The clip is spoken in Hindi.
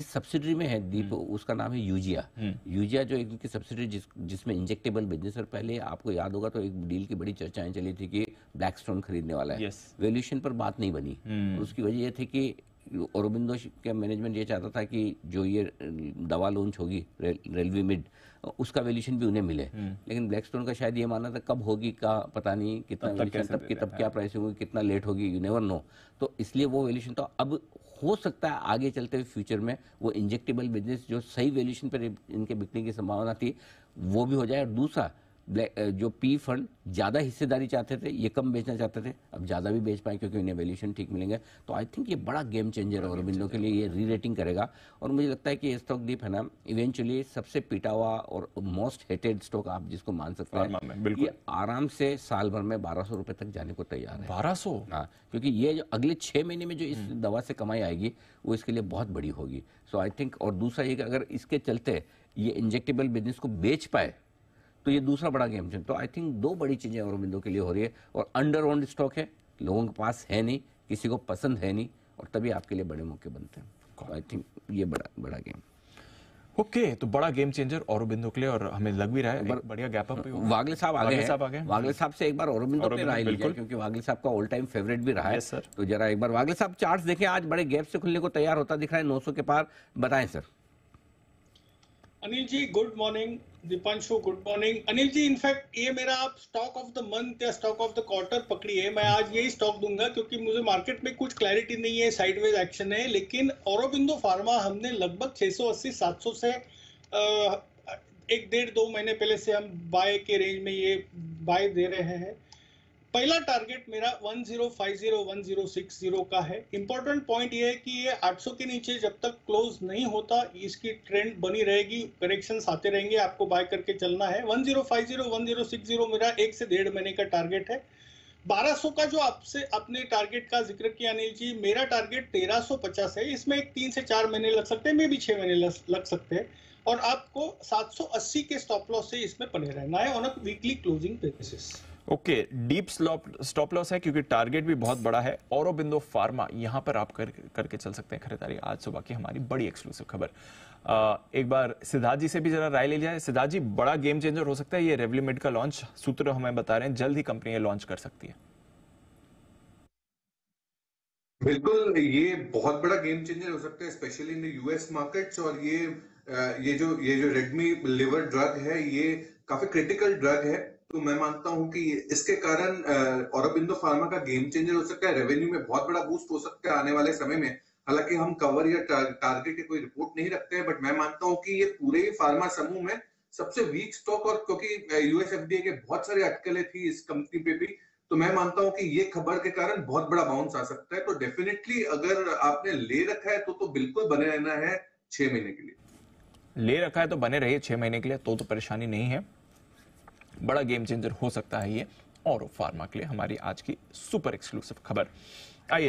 सब्सिडरी में है दीप, उसका नाम है यूजिया। यूजिया जो एक उनकी सब्सिडरी जिसमें इंजेक्टेबल बिजनेस, और पहले आपको याद होगा तो एक डील की बड़ी चर्चाएं चली थी कि ब्लैकस्टोन खरीदने वाला है। वैल्यूएशन पर बात नहीं बनी। उसकी वजह ये थी कि औरोबिंदो के मैनेजमेंट ये चाहता था कि जो ये दवा लॉन्च होगी रेलवीमिड, उसका वैल्यूएशन भी उन्हें मिले, लेकिन ब्लैकस्टोन का शायद ये मानना था कब होगी का पता नहीं, कितना वैल्यूएशन तब क्या प्राइसिंग होगी, कितना लेट होगी, यू नेवर नो। तो इसलिए वो वैल्यूएशन तो अब हो सकता है आगे चलते हुए फ्यूचर में वो इंजेक्टेबल बिजनेस जो सही वैल्यूएशन पर इनके बिकने की संभावना थी वो भी हो जाए। और दूसरा, जो पी फंड ज़्यादा हिस्सेदारी चाहते थे, ये कम बेचना चाहते थे, अब ज़्यादा भी बेच पाए क्योंकि उन्हें वैल्यूएशन ठीक मिलेंगे। तो आई थिंक ये बड़ा गेम चेंजर है औरोबिंदो के लिए, ये री रेटिंग करेगा। और मुझे लगता है कि ये स्टॉक डीप है ना, इवेंचुअली सबसे पिटा हुआ और मोस्ट हेटेड स्टॉक आप जिसको मान सकते हैं, ये आराम से साल भर में 1200 रुपए तक जाने को तैयार है। 1200? हाँ, क्योंकि ये जो अगले 6 महीने में जो इस दवा से कमाई आएगी वो इसके लिए बहुत बड़ी होगी। सो आई थिंक, और दूसरा ये कि अगर इसके चलते ये इंजेक्टेबल बिजनेस को बेच पाए तो ये दूसरा बड़ा गेम चेंजर। तो आई थिंक दो बड़ी चीजें औरोबिंदो के लिए हो रही है, और अंडर ओन्ड स्टॉक है, लोगों के पास है नहीं, किसी को पसंद है नहीं, और तभी आपके लिए बड़े मौके बनते हैं। तो आई थिंक ये बड़ा गेम। ओके, तो बड़ा गेम चेंजर औरोबिंदो के लिए, और हमें लग भी रहा है बढ़िया गैप अप। वागले साहब आ गए। वागले साहब से एक बार औरोबिंदो पे राय लीजिए, क्योंकि वागले साहब का ऑल टाइम फेवरेट भी रहा है। तो जरा एक बार वागले साहब चार्ट्स देखें, आज बड़े गैप से खुलने को तैयार होता दिख रहा है 900 के पार, बताएं sir. Anil ji good morning, Deepanshu good morning. Anil ji, in fact ये मेरा आप स्टॉक ऑफ द मंथ या स्टॉक ऑफ द क्वार्टर पकड़िए, मैं आज यही स्टॉक दूंगा क्योंकि मुझे मार्केट में कुछ क्लैरिटी नहीं है, साइडवेज एक्शन है। लेकिन औरोबिंदो फार्मा हमने लगभग 680-700 से एक डेढ़ 2 महीने पहले से हम बाय के रेंज में ये बाय दे रहे हैं। पहला टारगेट मेरा 1050-1060 का है। इंपॉर्टेंट पॉइंट ये है कि ये 800 के नीचे जब तक क्लोज नहीं होता इसकी ट्रेंड बनी रहेगी, करेक्शंस आते रहेंगे, आपको बाय करके चलना है। 1050-1060 मेरा 1 से 1.5 महीने का टारगेट है। 1200 का जो आपसे अपने टारगेट का जिक्र किया अनिल जी, मेरा टारगेट 1350 है। इसमें एक 3 से 4 महीने लग सकते हैं, मे भी 6 महीने लग सकते हैं, और आपको 780 के स्टॉप लॉस से इसमें बने रहना है on a weekly closing basis. Okay, deep stop loss है क्योंकि टारगेट भी बहुत बड़ा है। औरोबिंदो फार्मा यहां पर आप करके चल सकते हैं खरीदारी। आज सुबह की हमारी बड़ी एक्सक्लूसिव खबर। एक बार सिद्धार्थ जी से भी जरा राय ले जाए। सिद्धार्थ जी, बड़ा गेम चेंजर हो सकता है ये रेवलीमिड का लॉन्च, सूत्र हमें बता रहे हैं जल्द ही कंपनी ये लॉन्च कर सकती है। बिल्कुल, ये बहुत बड़ा गेम चेंजर हो सकता है, स्पेशली इन यूएस मार्केट्स। और ये जो रेडमी लिवर ड्रग है, ये काफी क्रिटिकल ड्रग है। तो मैं मानता हूं कि इसके कारण औरोबिंदो फार्मा का गेम चेंजर हो सकता है, रेवेन्यू में बहुत बड़ा बूस्ट हो सकता है आने वाले समय में। हालांकि हम कवर या टारगेट की कोई रिपोर्ट नहीं रखते हैं, बट मैं मानता हूं कि ये पूरे फार्मा समूह में सबसे वीक स्टॉक, और क्योंकि यूएसएफडीए के बहुत सारे अटकलें थी इस कंपनी पे भी, तो मैं मानता हूं कि ये खबर के कारण बहुत बड़ा बाउंस आ सकता है। तो डेफिनेटली अगर आपने ले रखा है तो बिल्कुल बने रहना है 6 महीने के लिए। ले रखा है तो बने रहिए 6 महीने के लिए, तो परेशानी नहीं है। बड़ा गेम चेंजर हो सकता है ये औरो फार्मा के लिए। हमारी आज की सुपर एक्सक्लूसिव खबर। आइए